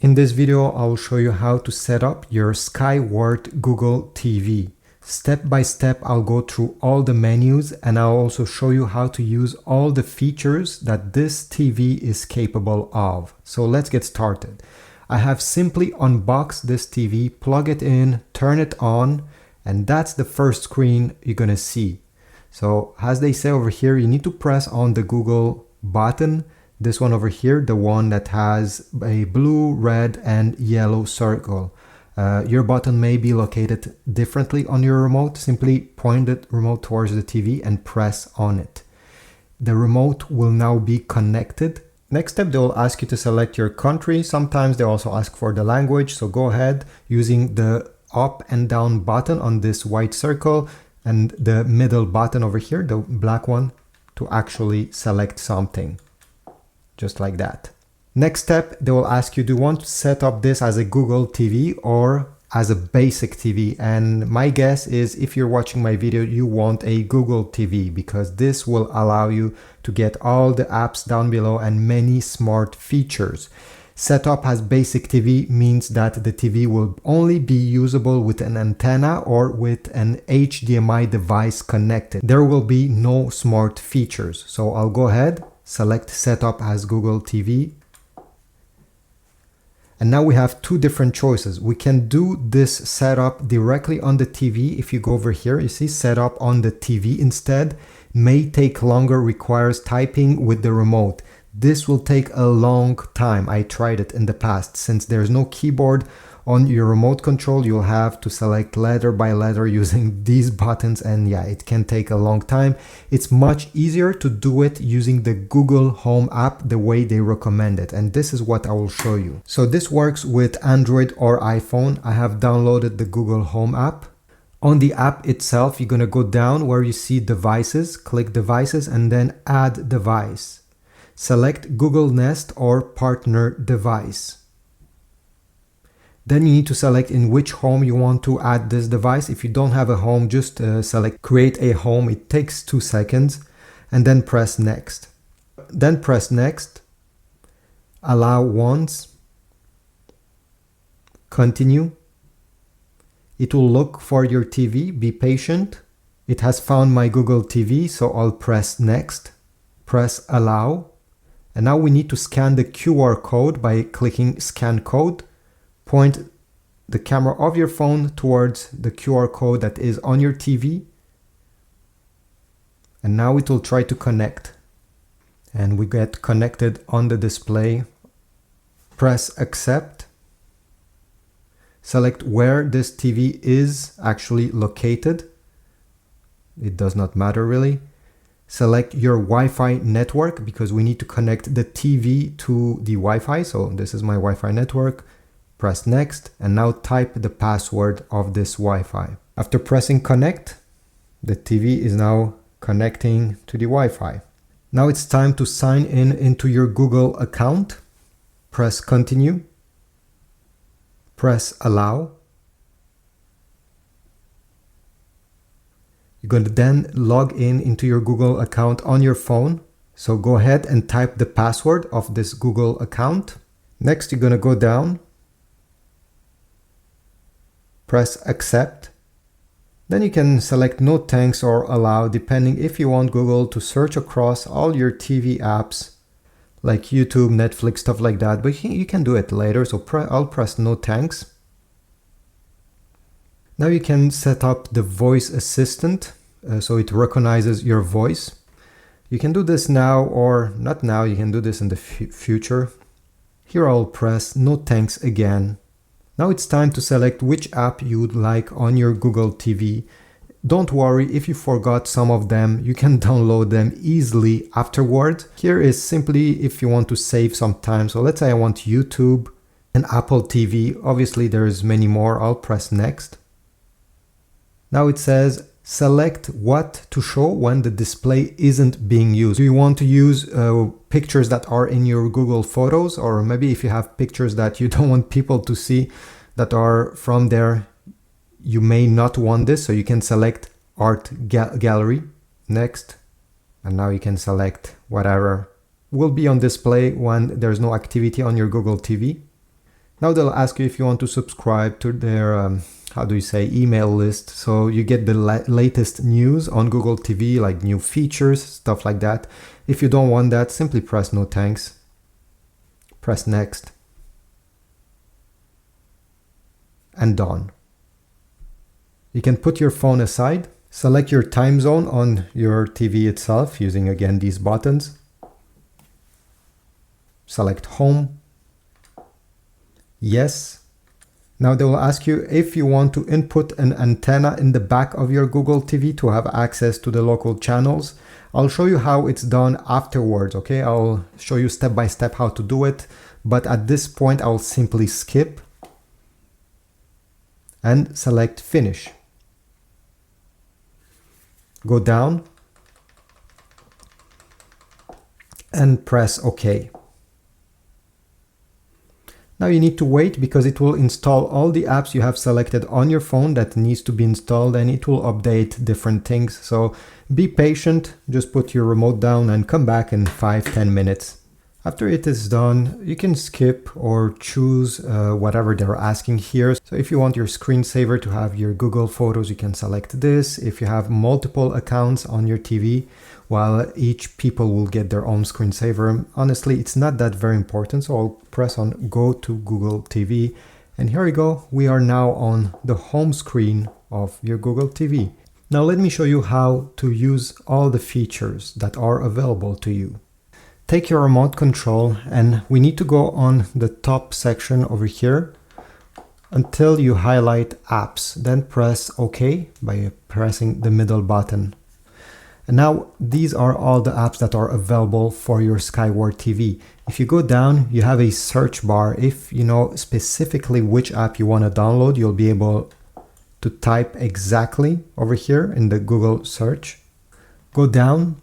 In this video, I will show you how to set up your Skyworth Google TV. Step by step, I'll go through all the menus and I'll also show you how to use all the features that this TV is capable of. So let's get started. I have simply unboxed this TV, plug it in, turn it on, and that's the first screen you're gonna see. So as they say over here, you need to press on the Google button. This one over here, the one that has a blue, red, and yellow circle. Your button may be located differently on your remote. Simply point the remote towards the TV and press on it. The remote will now be connected. Next step, they will ask you to select your country. Sometimes they also ask for the language. So go ahead using the up and down button on this white circle and the middle button over here, the black one, to actually select something. Just like that. Next step, they will ask you, do you want to set up this as a Google TV or as a basic TV? And my guess is if you're watching my video, you want a Google TV because this will allow you to get all the apps down below and many smart features. Setup as basic TV means that the TV will only be usable with an antenna or with an HDMI device connected. There will be no smart features. So I'll go ahead, select setup as Google TV. And now we have two different choices. We can do this setup directly on the TV. If you go over here, you see setup on the TV instead. May take longer, requires typing with the remote. This will take a long time. I tried it in the past. Since there's no keyboard on your remote control, you'll have to select letter by letter using these buttons, and yeah, it can take a long time. It's much easier to do it using the Google Home app the way they recommend it, and this is what I will show you. So this works with Android or iPhone. I have downloaded the Google Home app. On the app itself, you're gonna go down where you see devices, click devices, and then add device. Select Google Nest or partner device. Then you need to select in which home you want to add this device. If you don't have a home, just select create a home. It takes 2 seconds and then press next. Then press next, allow once, continue. It will look for your TV, be patient. It has found my Google TV, so I'll press next, press allow. And now we need to scan the QR code by clicking scan code. Point the camera of your phone towards the QR code that is on your TV. And now it will try to connect. And we get connected on the display. Press accept. Select where this TV is actually located. It does not matter really. Select your Wi-Fi network because we need to connect the TV to the Wi-Fi. So this is my Wi-Fi network. Press next and now type the password of this Wi-Fi. After pressing connect, the TV is now connecting to the Wi-Fi. Now it's time to sign in into your Google account. Press continue. Press allow. You're going to then log in into your Google account on your phone. So go ahead and type the password of this Google account. Next, you're going to go down. Press accept. Then you can select no thanks or allow depending if you want Google to search across all your TV apps like YouTube, Netflix, stuff like that. But you can do it later. So I'll press no thanks. Now you can set up the voice assistant so it recognizes your voice. You can do this now or not now. You can do this in the future. Here I'll press no thanks again. Now it's time to select which app you would like on your Google TV. Don't worry if you forgot some of them, you can download them easily afterward. Here is simply if you want to save some time. So let's say I want YouTube and Apple TV. Obviously there's many more. I'll press next. Now it says select what to show when the display isn't being used. Do you want to use pictures that are in your Google Photos, or maybe if you have pictures that you don't want people to see that are from there, you may not want this. So you can select art gallery next, and now you can select whatever will be on display when there's no activity on your Google TV. Now they'll ask you if you want to subscribe to their, how do you say, email list. So you get the latest news on Google TV, like new features, stuff like that. If you don't want that, simply press no thanks. Press next. And done. You can put your phone aside. Select your time zone on your TV itself using again these buttons. Select home. Yes. Now they will ask you if you want to input an antenna in the back of your Google TV to have access to the local channels. I'll show you how it's done afterwards, okay? I'll show you step by step how to do it, but at this point I'll simply skip and select finish. Go down and press OK. Now you need to wait because it will install all the apps you have selected on your phone that needs to be installed, and it will update different things. So be patient, just put your remote down and come back in 5-10 minutes. After it is done, you can skip or choose whatever they're asking here. So if you want your screensaver to have your Google Photos, you can select this. If you have multiple accounts on your TV, while each people will get their own screensaver. Honestly, it's not that very important. So I'll press on Go to Google TV. And here we go. We are now on the home screen of your Google TV. Now let me show you how to use all the features that are available to you. Take your remote control and we need to go on the top section over here until you highlight apps. Then press OK by pressing the middle button. And now these are all the apps that are available for your Skyworth TV. If you go down, you have a search bar. If you know specifically which app you want to download, you'll be able to type exactly over here in the Google search. Go down.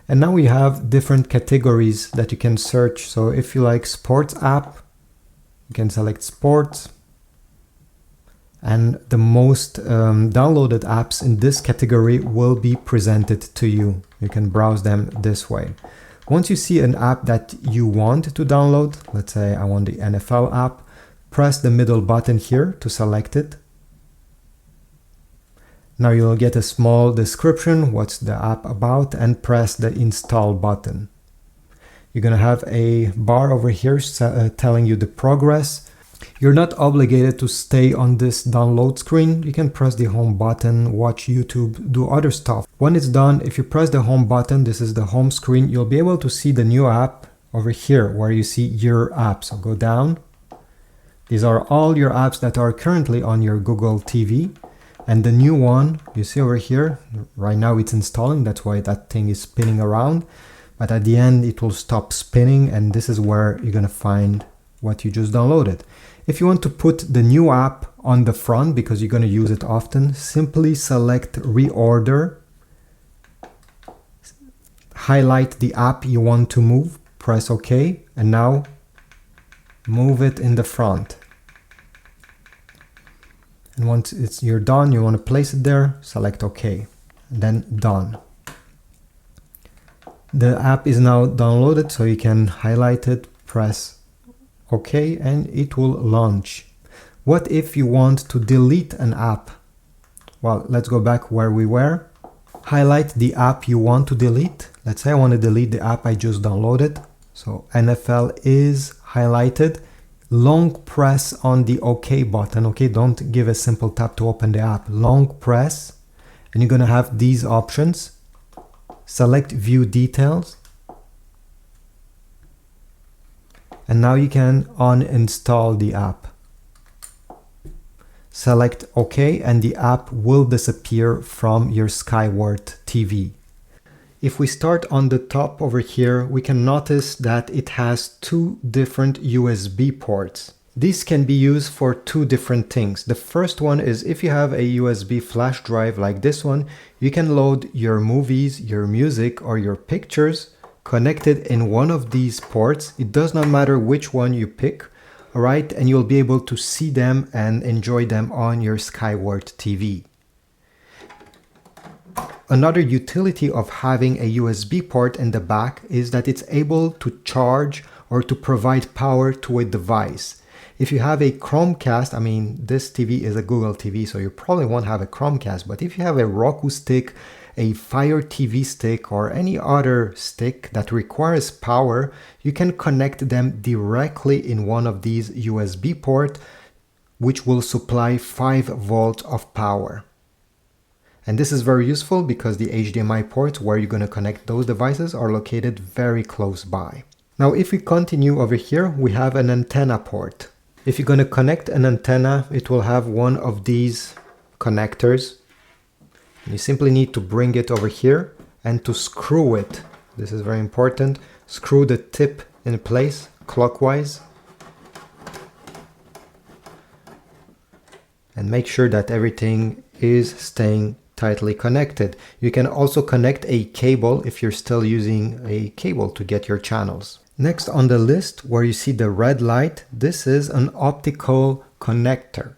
And now we have different categories that you can search. So if you like sports app, you can select sports. And the most downloaded apps in this category will be presented to you. You can browse them this way. Once you see an app that you want to download, let's say I want the NFL app, press the middle button here to select it. Now you'll get a small description, what's the app about, and press the install button. You're going to have a bar over here telling you the progress. You're not obligated to stay on this download screen. You can press the home button, watch YouTube, do other stuff. When it's done, if you press the home button, this is the home screen, you'll be able to see the new app over here where you see your apps. So go down. These are all your apps that are currently on your Google TV. And the new one, you see over here, right now it's installing, that's why that thing is spinning around. But at the end, it will stop spinning, and this is where you're gonna find what you just downloaded. If you want to put the new app on the front because you're gonna use it often, simply select Reorder, highlight the app you want to move, press OK, and now move it in the front. And once you're done, you want to place it there, select OK, and then done. The app is now downloaded, so you can highlight it, press OK, and it will launch. What if you want to delete an app? Well, let's go back where we were. Highlight the app you want to delete. Let's say I want to delete the app I just downloaded. So NFL is highlighted. Long press on the OK button. Okay, don't give a simple tap to open the app. Long press, and you're gonna have these options. Select View Details, and now you can uninstall the app. Select OK, and the app will disappear from your Skyworth TV. If we start on the top over here, we can notice that it has two different USB ports. These can be used for two different things. The first one is if you have a USB flash drive like this one, you can load your movies, your music, or your pictures connected in one of these ports. It does not matter which one you pick, all right? And you'll be able to see them and enjoy them on your Skyworth TV. Another utility of having a USB port in the back is that it's able to charge or to provide power to a device. If you have a Chromecast, I mean, this TV is a Google TV, so you probably won't have a Chromecast, but if you have a Roku stick, a Fire TV stick, or any other stick that requires power, you can connect them directly in one of these USB ports, which will supply 5 volts of power. And this is very useful because the HDMI ports where you're going to connect those devices are located very close by. Now, if we continue over here, we have an antenna port. If you're going to connect an antenna, it will have one of these connectors. You simply need to bring it over here and to screw it. This is very important. Screw the tip in place clockwise. And make sure that everything is staying tightly connected. You can also connect a cable if you're still using a cable to get your channels. Next on the list, where you see the red light, this is an optical connector.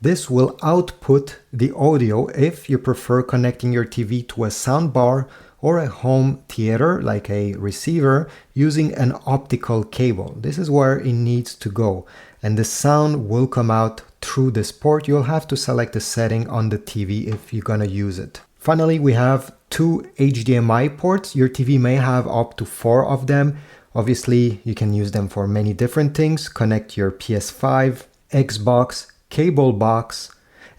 This will output the audio if you prefer connecting your TV to a soundbar or a home theater like a receiver using an optical cable. This is where it needs to go, and the sound will come out through this port. You'll have to select a setting on the TV if you're gonna use it. Finally, we have 2 HDMI ports. Your TV may have up to 4 of them. Obviously, you can use them for many different things. Connect your PS5, Xbox, cable box,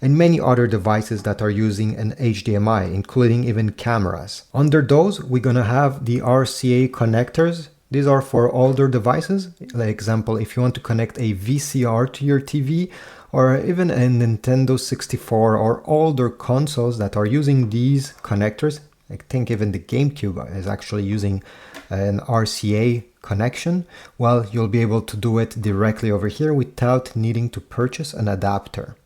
and many other devices that are using an HDMI, including even cameras. Under those, we're gonna have the RCA connectors. These are for older devices. Like example, if you want to connect a VCR to your TV, or even a Nintendo 64 or older consoles that are using these connectors. I think even the GameCube is actually using an RCA connection. Well, you'll be able to do it directly over here without needing to purchase an adapter.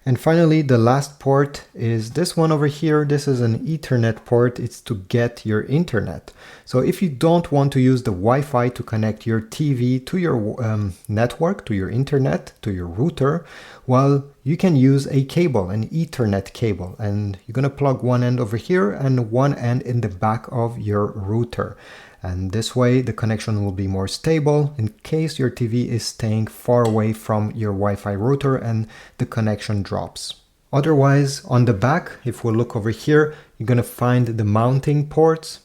And finally, the last port is this one over here. This is an Ethernet port. It's to get your internet. So if you don't want to use the Wi-Fi to connect your TV to your network, to your internet, to your router, well, you can use a cable, an Ethernet cable. And you're going to plug one end over here and one end in the back of your router. And this way the connection will be more stable in case your TV is staying far away from your Wi-Fi router and the connection drops. Otherwise, on the back, if we look over here, you're going to find the mounting ports.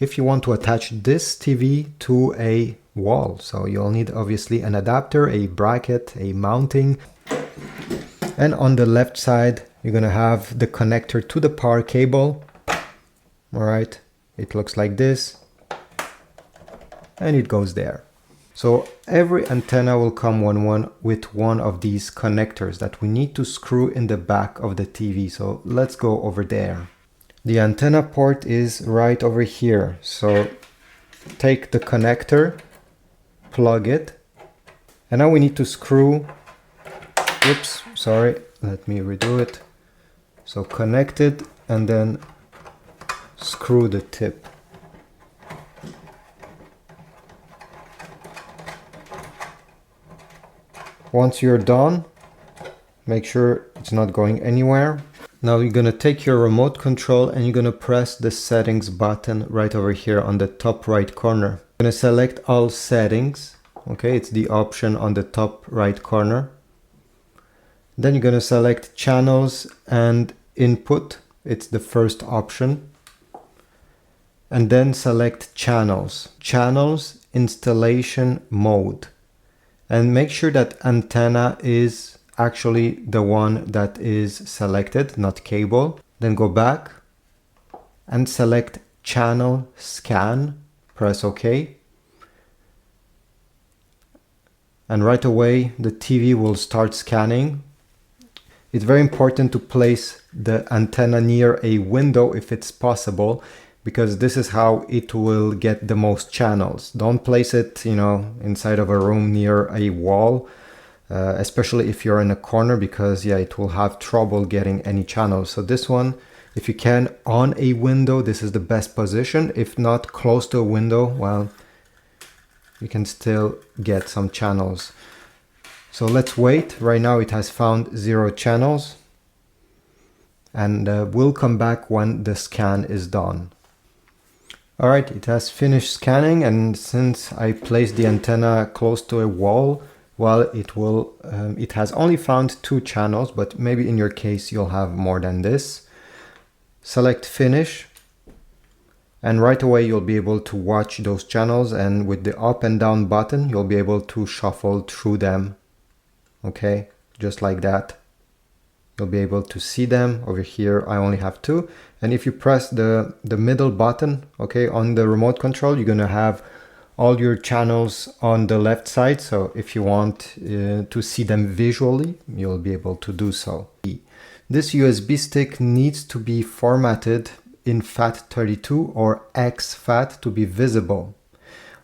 If you want to attach this TV to a wall, so you'll need obviously an adapter, a bracket, a mounting. And on the left side, you're going to have the connector to the power cable. All right, it looks like this. And it goes there. So every antenna will come with one of these connectors that we need to screw in the back of the TV. So let's go over there. The antenna port is right over here. So take the connector, plug it, and now we need to screw. Oops, sorry, let me redo it. So connect it and then screw the tip. Once you're done, make sure it's not going anywhere. Now you're going to take your remote control and you're going to press the settings button right over here on the top right corner. You're going to select all settings. Okay, it's the option on the top right corner. Then you're going to select channels and input. It's the first option. And then select channels. Channels installation mode. And make sure that antenna is actually the one that is selected, not cable. Then go back and select channel scan. Press OK. And right away, the TV will start scanning. It's very important to place the antenna near a window if it's possible, because this is how it will get the most channels. Don't place it, inside of a room near a wall, especially if you're in a corner, because it will have trouble getting any channels. So this one, if you can, on a window, this is the best position. If not close to a window, well, you can still get some channels. So let's wait. Right now it has found 0 channels, and we'll come back when the scan is done. Alright, it has finished scanning, and since I placed the antenna close to a wall, well, it has only found 2 channels, but maybe in your case you'll have more than this. Select finish, and right away you'll be able to watch those channels, and with the up and down button you'll be able to shuffle through them. Okay, just like that. You'll be able to see them. Over here I only have 2, and if you press the middle button, okay, on the remote control, you're gonna have all your channels on the left side. So if you want to see them visually, you'll be able to do so. This USB stick needs to be formatted in FAT32 or exFAT to be visible.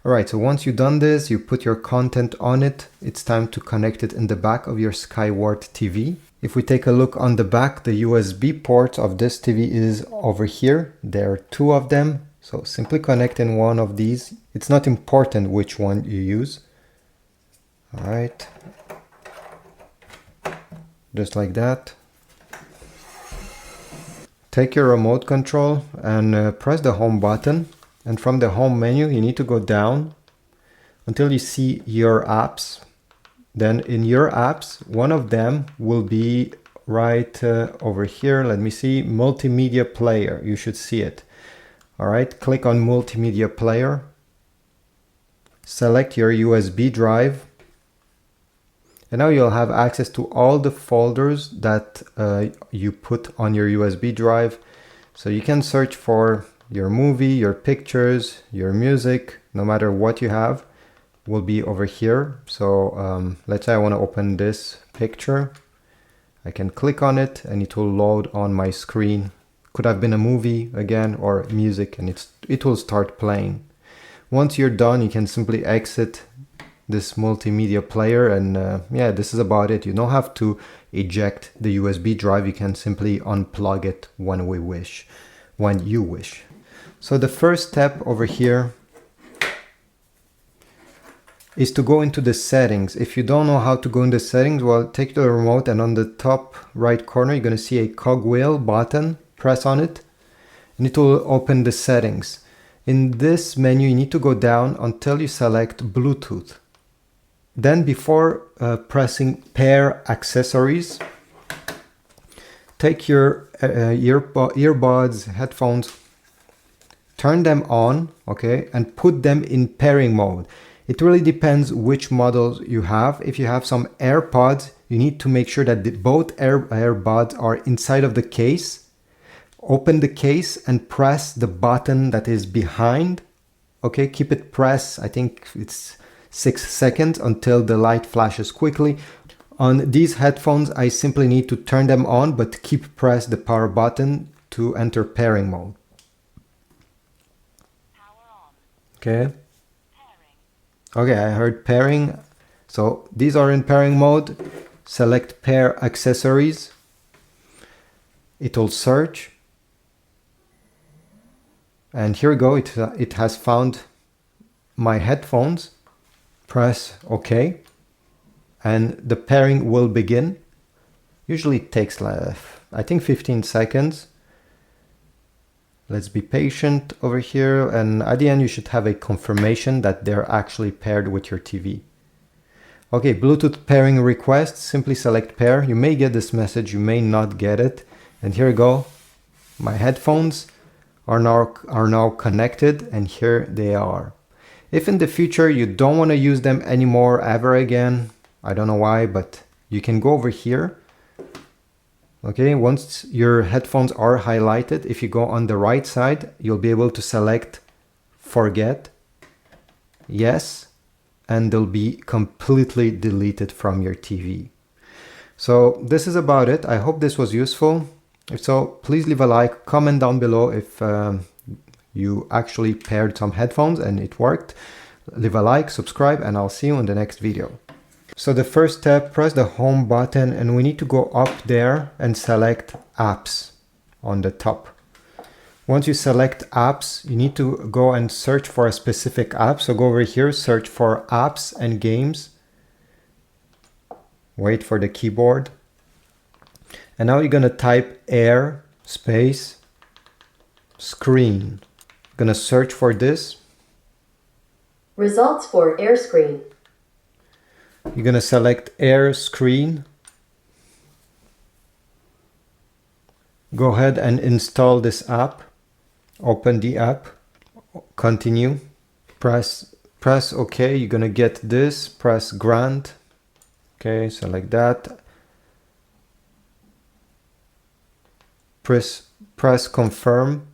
Alright, so once you've done this, you put your content on it, it's time to connect it in the back of your Skyworth TV. If we take a look on the back, the USB port of this TV is over here. There are 2 of them. So simply connect in one of these. It's not important which one you use. Alright. Just like that. Take your remote control and press the home button. And from the home menu, you need to go down until you see your apps. Then in your apps, one of them will be right over here. Let me see, multimedia player. You should see it. All right, click on multimedia player. Select your USB drive. And now you'll have access to all the folders that you put on your USB drive. So you can search for your movie, your pictures, your music, no matter what you have, will be over here. So let's say I want to open this picture. I can click on it and it will load on my screen. Could have been a movie again or music, and it will start playing. Once you're done, you can simply exit this multimedia player, and yeah, this is about it. You don't have to eject the USB drive. You can simply unplug it when you wish. So the first step over here is to go into the settings. If you don't know how to go into settings, well, take the remote and on the top right corner, you're going to see a cogwheel button. Press on it and it will open the settings. In this menu, you need to go down until you select Bluetooth. Then before pressing pair accessories, take your earbuds, headphones, turn them on, okay, and put them in pairing mode. It really depends which models you have. If you have some AirPods, you need to make sure that both earbuds are inside of the case. Open the case and press the button that is behind. Okay, keep it pressed. I think it's 6 seconds until the light flashes quickly. On these headphones, I simply need to turn them on, but keep press the power button to enter pairing mode. Okay. Okay, I heard pairing. So these are in pairing mode. Select pair accessories. It will search. And here we go. It has found my headphones. Press OK. And the pairing will begin. Usually it takes, I think, 15 seconds. Let's be patient over here, and at the end you should have a confirmation that they're actually paired with your TV. Okay, Bluetooth pairing request, simply select pair. You may get this message, you may not get it. And here we go. My headphones are now connected, and here they are. If in the future you don't want to use them anymore ever again, I don't know why, but you can go over here. Okay, once your headphones are highlighted, if you go on the right side, you'll be able to select forget, yes, and they'll be completely deleted from your TV. So this is about it. I hope this was useful. If so, please leave a like, comment down below if you actually paired some headphones and it worked. Leave a like, subscribe, and I'll see you in the next video. So the first step, press the home button and we need to go up there and select apps on the top. Once you select apps, you need to go and search for a specific app. So go over here, search for apps and games. Wait for the keyboard. And now you're gonna type air space screen. Gonna search for this. Results for air screen. You're gonna select Air Screen. Go ahead and install this app. Open the app, continue, press OK. You're gonna get this, press grant. Okay, so like that. Press confirm.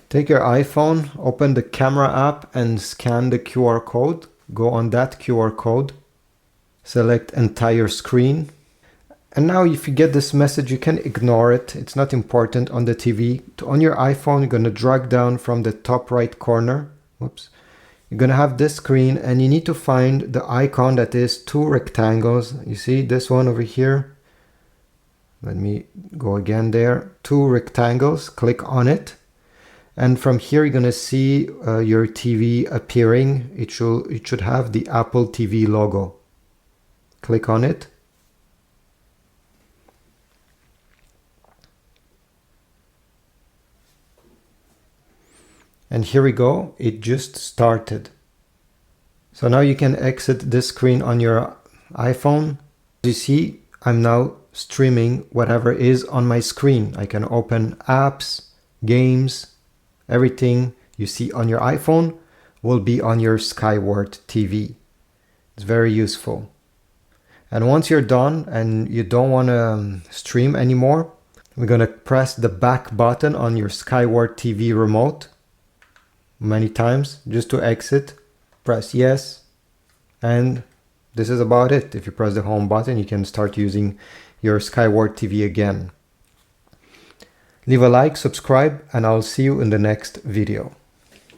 Take your iPhone, open the camera app and scan the QR code. Go on that QR code. Select entire screen. And now if you get this message, you can ignore it. It's not important on the TV. On your iPhone, you're going to drag down from the top right corner. Whoops. You're going to have this screen and you need to find the icon that is two rectangles. You see this one over here? Let me go again there. Two rectangles. Click on it. And from here, you're going to see your TV appearing. It should have the Apple TV logo. Click on it. And here we go, it just started. So now you can exit this screen on your iPhone. As you see, I'm now streaming whatever is on my screen. I can open apps, games, everything you see on your iPhone will be on your Skyworth TV. It's very useful. And once you're done and you don't want to stream anymore, we're going to press the back button on your Skyworth TV remote many times just to exit. Press yes, and this is about it. If you press the home button, you can start using your Skyworth TV again. Leave a like, subscribe, and I'll see you in the next video.